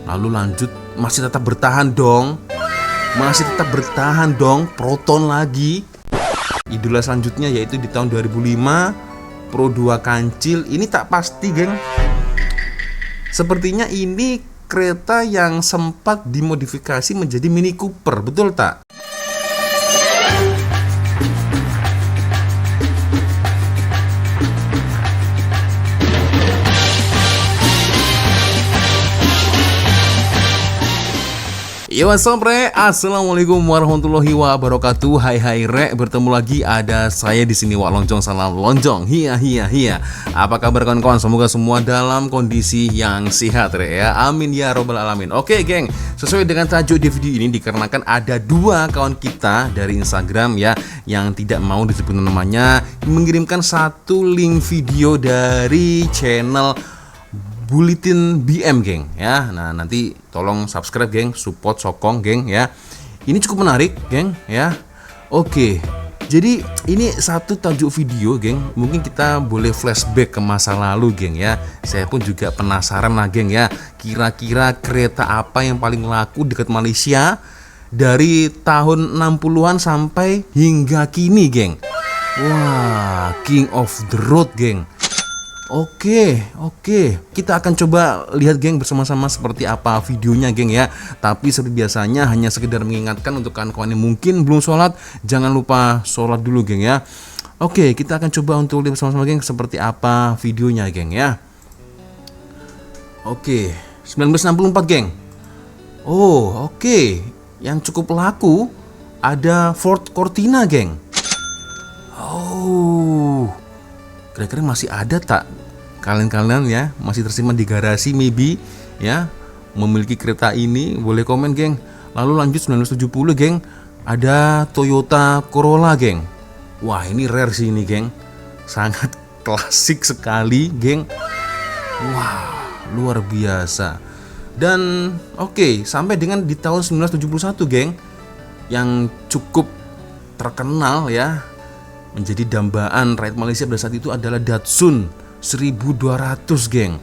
Lalu lanjut, masih tetap bertahan dong. Masih tetap bertahan dong, Proton lagi. Idola selanjutnya yaitu di tahun 2005, Pro 2 Kancil. Ini tak pasti, geng. Sepertinya ini kereta yang sempat dimodifikasi menjadi Mini Cooper, betul tak? Yo, what's up, Re? Assalamualaikum warahmatullahi wabarakatuh. Hai Re, bertemu lagi ada saya di sini, Wak Lonjong. Salam lonjong. Hiya. Apa kabar kawan-kawan? Semoga semua dalam kondisi yang sehat, Re, ya. Amin ya robbal alamin. Oke, geng. Sesuai dengan tajuk di video ini dikarenakan ada dua kawan kita dari Instagram ya yang tidak mau disebut namanya mengirimkan satu link video dari channel Buletin BM, geng, ya. Nah, nanti tolong subscribe, geng, support, sokong, geng, ya. Ini cukup menarik, geng, ya. Oke, jadi ini satu tajuk video, geng. Mungkin kita boleh flashback ke masa lalu, geng, ya. Saya pun juga penasaran lah, geng, ya. Kira-kira kereta apa yang paling laku dekat Malaysia dari tahun 60-an sampai hingga kini, geng. Wah, King of the Road, geng. Oke, kita akan coba lihat, geng, bersama-sama seperti apa videonya, geng, ya. Tapi seperti biasanya hanya sekedar mengingatkan untuk kawan-kawan yang mungkin belum sholat, jangan lupa sholat dulu, geng, ya. Oke, kita akan coba untuk lihat bersama-sama, geng, seperti apa videonya, geng, ya. Oke, 1964, geng. Oh, oke. Yang cukup laku ada Ford Cortina, geng. Oh, kira-kira masih ada tak kalian ya, masih tersimpan di garasi maybe ya, memiliki kereta ini? Boleh komen, geng. Lalu lanjut 1970, geng, ada Toyota Corolla, geng. Wah, ini rare sih ini, geng. Sangat klasik sekali, geng. Wah, luar biasa. Dan oke, sampai dengan di tahun 1971, geng, yang cukup terkenal ya, menjadi dambaan rakyat Malaysia pada saat itu adalah Datsun 1200, geng.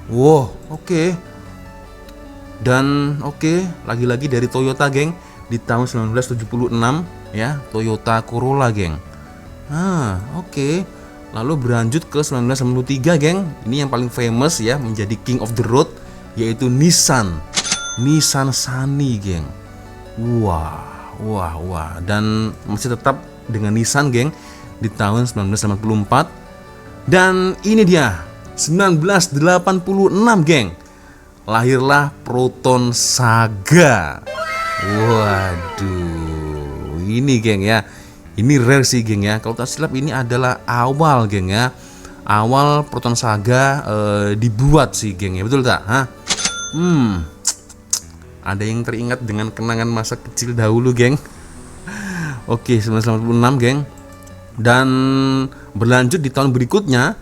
Wow, oke. Dan lagi-lagi dari Toyota, geng, di tahun 1976 ya, Toyota Corolla, geng. Oke. Lalu berlanjut ke 1993, geng. Ini yang paling famous ya, menjadi King of the Road, yaitu Nissan Sunny, geng. Wah, dan masih tetap dengan Nissan, geng, di tahun 1984. Dan ini dia 1986, geng, lahirlah Proton Saga. Waduh, ini, geng, ya, ini rare sih, geng, ya. Kalau tak silap ini adalah awal, geng, ya, awal Proton Saga dibuat sih, geng, ya, betul tak? Ada yang teringat dengan kenangan masa kecil dahulu, geng. Oke, 1986, geng. Dan berlanjut di tahun berikutnya,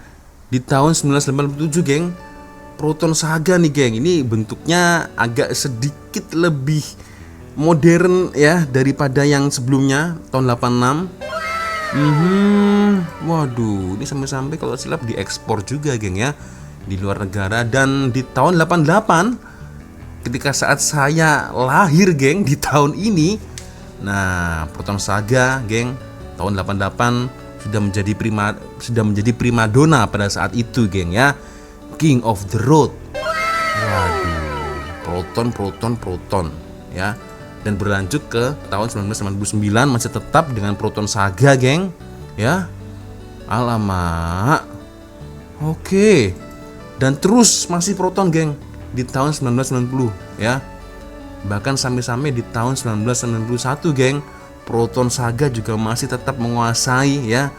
di tahun 1987, geng, Proton Saga nih, geng. Ini bentuknya agak sedikit lebih modern ya daripada yang sebelumnya tahun 86. Waduh, ini sampai-sampai kalau silap diekspor juga, geng, ya, di luar negara. Dan di tahun 88, ketika saat saya lahir, geng, di tahun ini, nah, Proton Saga, geng, tahun 88 sudah menjadi primadona pada saat itu, geng, ya. King of the Road. Waduh, Proton ya. Dan berlanjut ke tahun 1999 masih tetap dengan Proton Saga, geng, ya. Alamak. Oke. Dan terus masih Proton, geng, di tahun 1990 ya. Bahkan sampai di tahun 1991, geng, Proton Saga juga masih tetap menguasai ya,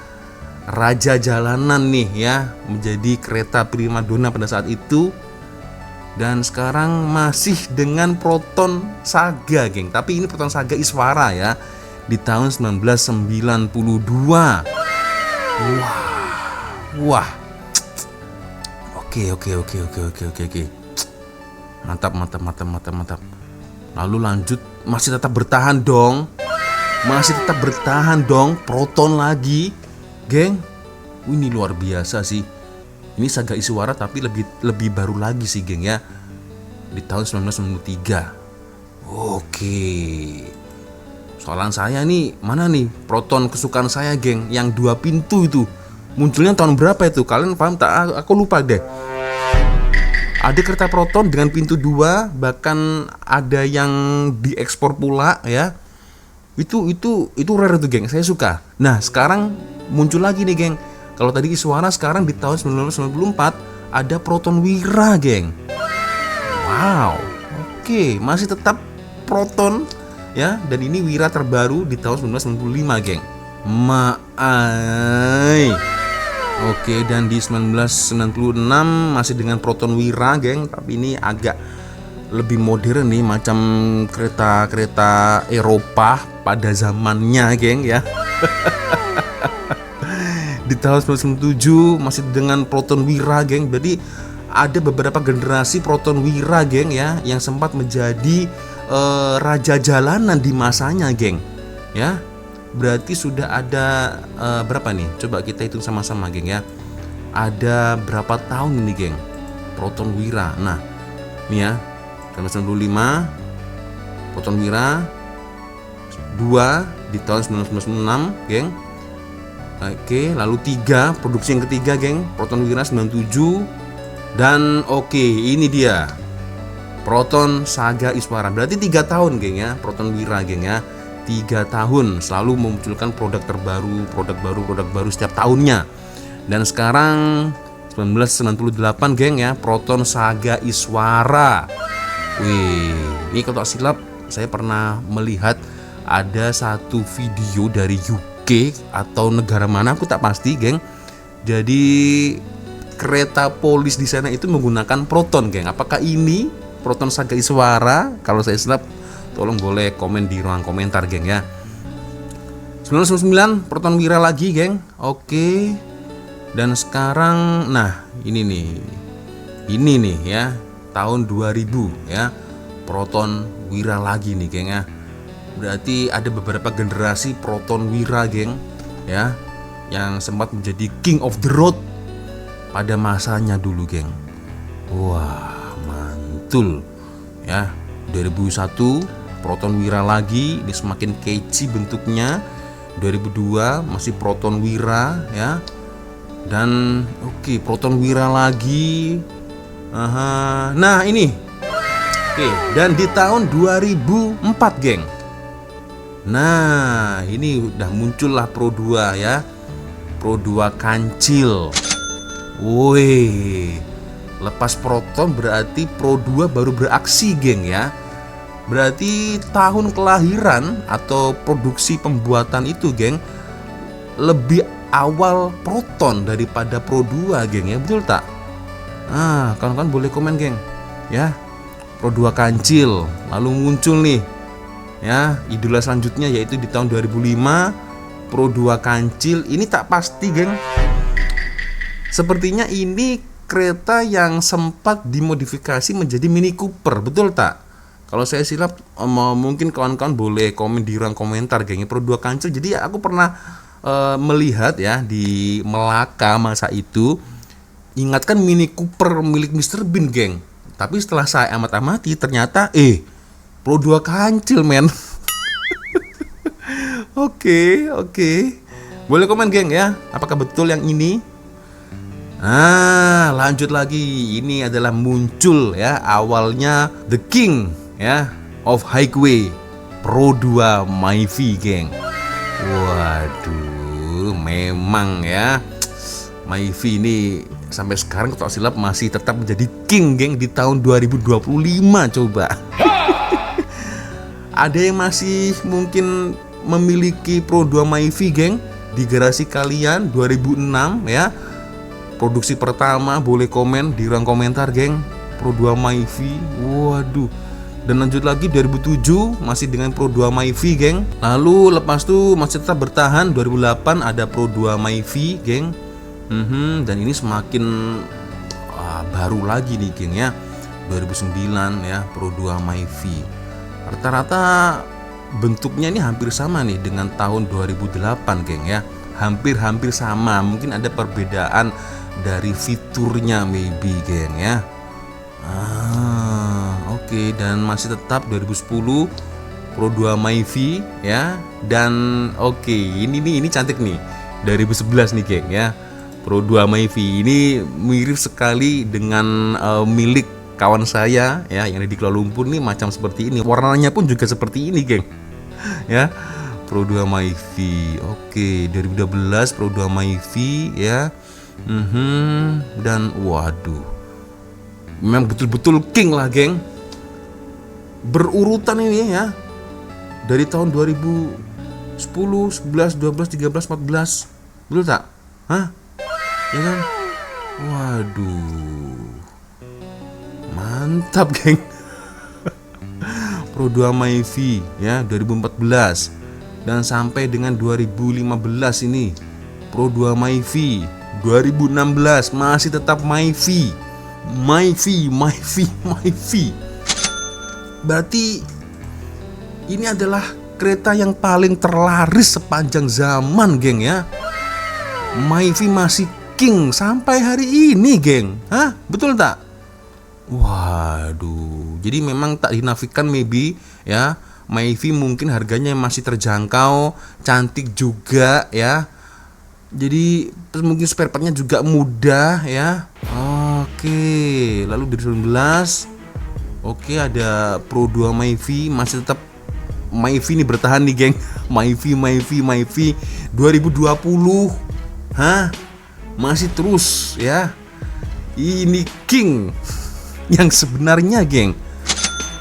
raja jalanan nih ya, menjadi kereta primadona pada saat itu. Dan sekarang masih dengan Proton Saga, geng, tapi ini Proton Saga Iswara ya, di tahun 1992. Wah. Oke. Mantap. Lalu lanjut, masih tetap bertahan dong. Proton lagi, geng. Ini luar biasa sih. Ini Saga Iswara tapi lebih baru lagi sih, geng ya. Di tahun 1993. Oke. Soalan saya nih, mana nih Proton kesukaan saya, geng? Yang 2 pintu itu. Munculnya tahun berapa itu? Kalian paham tak? Aku lupa deh. Ada kereta Proton dengan pintu 2, bahkan ada yang diekspor pula ya. Itu rare tuh, geng. Saya suka. Nah, sekarang muncul lagi nih, geng. Kalau tadi Iswara, sekarang di tahun 1994 ada Proton Wira, geng. Wow. Oke, masih tetap Proton ya, dan ini Wira terbaru di tahun 1995, geng. Oke, dan di 1996 masih dengan Proton Wira, geng, tapi ini agak lebih modern nih, macam kereta-kereta Eropa pada zamannya, geng ya. Di tahun 1997 masih dengan Proton Wira, geng. Jadi ada beberapa generasi Proton Wira, geng ya, yang sempat menjadi raja jalanan di masanya, geng. Ya. Berarti sudah ada berapa nih? Coba kita hitung sama-sama, geng ya. Ada berapa tahun ini, geng? Proton Wira. Nah, nih ya. 1995 Proton Wira 2 di tahun 1996, geng. Oke, lalu 3, produksi yang ketiga, geng, Proton Wira 97. Dan oke, ini dia Proton Saga Iswara. Berarti 3 tahun, geng ya, Proton Wira, geng ya. 3 tahun selalu memunculkan produk terbaru, produk baru setiap tahunnya. Dan sekarang 1998, geng ya, Proton Saga Iswara. Wih, ini kalau tak silap saya pernah melihat ada satu video dari UK atau negara mana, aku tak pasti, geng. Jadi kereta polis di sana itu menggunakan Proton, geng. Apakah ini Proton Saga Iswara? Kalau saya silap, tolong boleh komen di ruang komentar, geng ya. 1999 Proton Wira lagi, geng. Oke. Dan sekarang, nah ini nih ya, tahun 2000 ya, Proton Wira lagi nih, geng ya. Berarti ada beberapa generasi Proton Wira, geng ya, yang sempat menjadi king of the road pada masanya dulu, geng. Wah, mantul ya. 2001 Proton Wira lagi, ini semakin catchy bentuknya. 2002 masih Proton Wira ya. Dan oke, Proton Wira lagi. Nah ini, oke, dan di tahun 2004, geng. Nah ini udah muncullah Pro 2 ya, Pro 2 Kancil. Woi, lepas Proton berarti Pro 2 baru beraksi, geng ya. Berarti tahun kelahiran atau produksi pembuatan itu, geng, lebih awal Proton daripada Pro 2, geng ya, betul tak? Kawan-kawan boleh komen, geng ya. Pro 2 Kancil, lalu muncul nih ya idola selanjutnya, yaitu di tahun 2005 Pro 2 Kancil. Ini tak pasti, geng. Sepertinya ini kereta yang sempat dimodifikasi menjadi Mini Cooper, betul tak? Kalau saya silap, mungkin kawan-kawan boleh komen di ruang komentar, geng. Pro 2 Kancil. Jadi aku pernah melihat ya di Melaka masa itu, ingatkan Mini Cooper milik Mr. Bean, geng. Tapi setelah saya amat-amati, ternyata Pro 2 Kancil, men. Oke. Boleh komen, geng ya. Apakah betul yang ini? Lanjut lagi. Ini adalah muncul ya, awalnya The King ya of Highway, Pro 2 Myvi, geng. Waduh, memang ya, Myvi ini sampai sekarang kalau silap masih tetap menjadi king, geng, di tahun 2025. Coba. Ada yang masih mungkin memiliki Pro 2 Myvi, geng, di garasi kalian 2006 ya. Produksi pertama, boleh komen di ruang komentar, geng. Pro 2 Myvi. Waduh. Dan lanjut lagi 2007 masih dengan Pro 2 Myvi, geng. Lalu lepas itu masih tetap bertahan 2008 ada Pro 2 Myvi, geng. Dan ini semakin baru lagi nih, geng ya. 2009 ya, Pro 2 Myvi. Rata-rata bentuknya ini hampir sama nih dengan tahun 2008, geng ya. Hampir sama. Mungkin ada perbedaan dari fiturnya maybe geng ya. Oke, dan masih tetap 2010 Pro 2 MiFi ya. Dan oke, ini cantik nih. 2011 nih geng ya. Pro 2 MiFi ini mirip sekali dengan milik kawan saya ya yang ada di Kuala Lumpur nih, macam seperti ini. Warnanya pun juga seperti ini geng. Ya. Pro 2 MiFi. Oke, 2012 Pro 2 MiFi ya. Dan waduh, memang betul-betul king lah geng. Berurutan ini ya, dari tahun 2010, 11, 12, 13, 14. Betul tak? Hah? Ya kan? Waduh, mantap geng. Pro 2 MiFi ya 2014 dan sampai dengan 2015 ini Pro 2 MiFi. 2016 masih tetap MiFi. Berarti ini adalah kereta yang paling terlaris sepanjang zaman geng ya. MiFi masih king sampai hari ini geng. Hah? Betul tak? Waduh, jadi memang tak dinafikan maybe ya. MiFi mungkin harganya masih terjangkau, cantik juga ya. Jadi mungkin spare partnya juga mudah ya. Oke, lalu dari 2019 oke, ada Pro 2 MiFi, masih tetap MiFi ini bertahan nih geng. MiFi 2020. Hah? Masih terus ya. Ini king yang sebenarnya geng.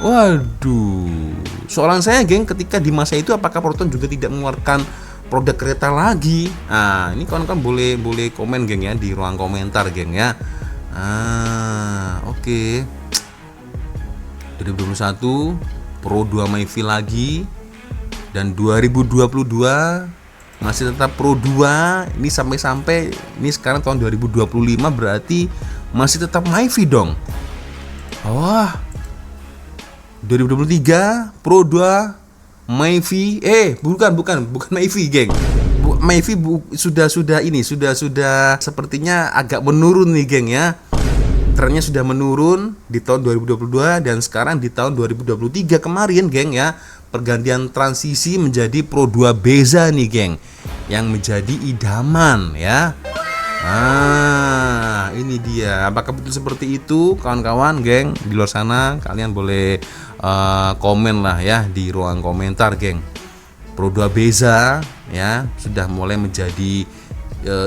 Waduh. Soalan saya geng, ketika di masa itu apakah Proton juga tidak mengeluarkan produk kereta lagi? Nah, ini kawan-kawan boleh komen geng ya di ruang komentar geng ya. Oke. 2021 Pro 2 MiFi lagi, dan 2022 masih tetap Pro 2. Ini sampai ini sekarang tahun 2025 berarti masih tetap MiFi dong. Wah. 2023 Pro 2 MiFi bukan MiFi geng. MiFi sudah sepertinya agak menurun nih geng ya. Trennya sudah menurun di tahun 2022 dan sekarang di tahun 2023 kemarin geng ya, pergantian transisi menjadi Pro 2 Beza nih geng, yang menjadi idaman ya. Ini dia. Apakah betul seperti itu kawan-kawan geng di luar sana? Kalian boleh komen lah ya di ruang komentar geng. Pro 2 Beza ya sudah mulai menjadi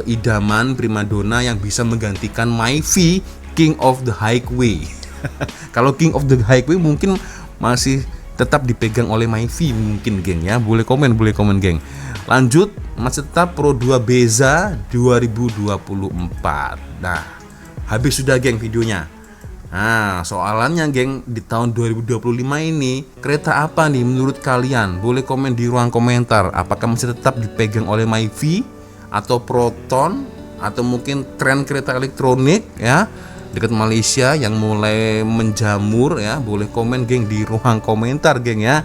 idaman primadona yang bisa menggantikan MiFi King of the Highway. Kalau King of the Highway mungkin masih tetap dipegang oleh MiFi mungkin geng ya. Boleh komen geng. Lanjut, masih tetap Pro 2 Beza 2024. Nah, habis sudah geng videonya. Nah, soalannya geng, di tahun 2025 ini kereta apa nih menurut kalian? Boleh komen di ruang komentar. Apakah masih tetap dipegang oleh MiFi atau Proton, atau mungkin tren kereta elektronik ya dekat Malaysia yang mulai menjamur ya? Boleh komen geng di ruang komentar geng ya.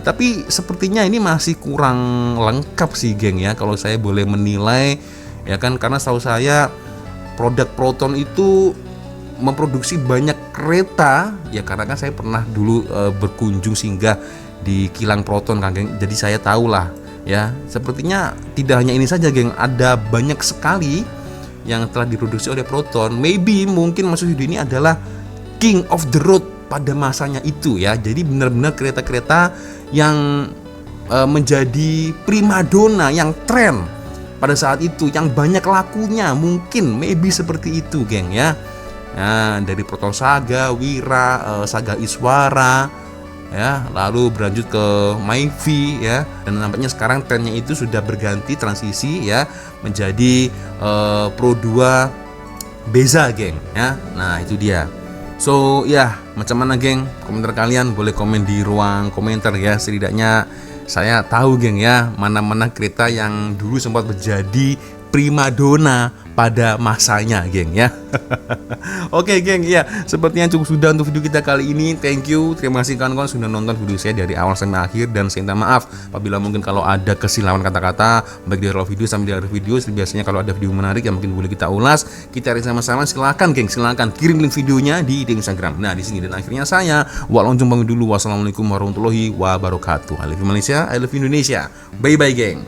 Tapi sepertinya ini masih kurang lengkap sih geng ya, kalau saya boleh menilai ya kan, karena setahu saya produk Proton itu memproduksi banyak kereta ya, karena kan saya pernah dulu berkunjung singgah di kilang Proton kan geng, jadi saya tahu lah ya. Sepertinya tidak hanya ini saja geng, ada banyak sekali yang telah diproduksi oleh Proton. Maybe mungkin Mas Yudi ini adalah king of the road pada masanya itu ya. Jadi benar-benar kereta-kereta yang menjadi primadona, yang tren pada saat itu, yang banyak lakunya, mungkin maybe seperti itu geng ya. Nah, dari Proton Saga, Wira, Saga Iswara ya, lalu berlanjut ke MiFi ya, dan nampaknya sekarang trennya itu sudah berganti transisi ya menjadi Pro 2 Beza geng ya. Nah, itu dia. So ya, macam mana geng? Komentar kalian boleh komen di ruang komentar ya. Setidaknya saya tahu geng ya, mana-mana kereta yang dulu sempat menjadi primadona pada masanya, geng ya. Oke, geng, ya sepertinya cukup sudah untuk video kita kali ini. Thank you, terima kasih kawan-kawan sudah nonton video saya dari awal sampai akhir, dan saya minta maaf apabila mungkin kalau ada kesilapan kata-kata baik dari awal video sampai di akhir video. Biasanya kalau ada video menarik yang mungkin boleh kita ulas, kita cari sama-sama, silakan geng, silakan kirim link videonya di Instagram. Nah, di sini dan akhirnya saya Wak Lonjong pamit dulu. Wassalamualaikum warahmatullahi wabarakatuh. I love you Malaysia, I love you Indonesia. Bye bye, geng.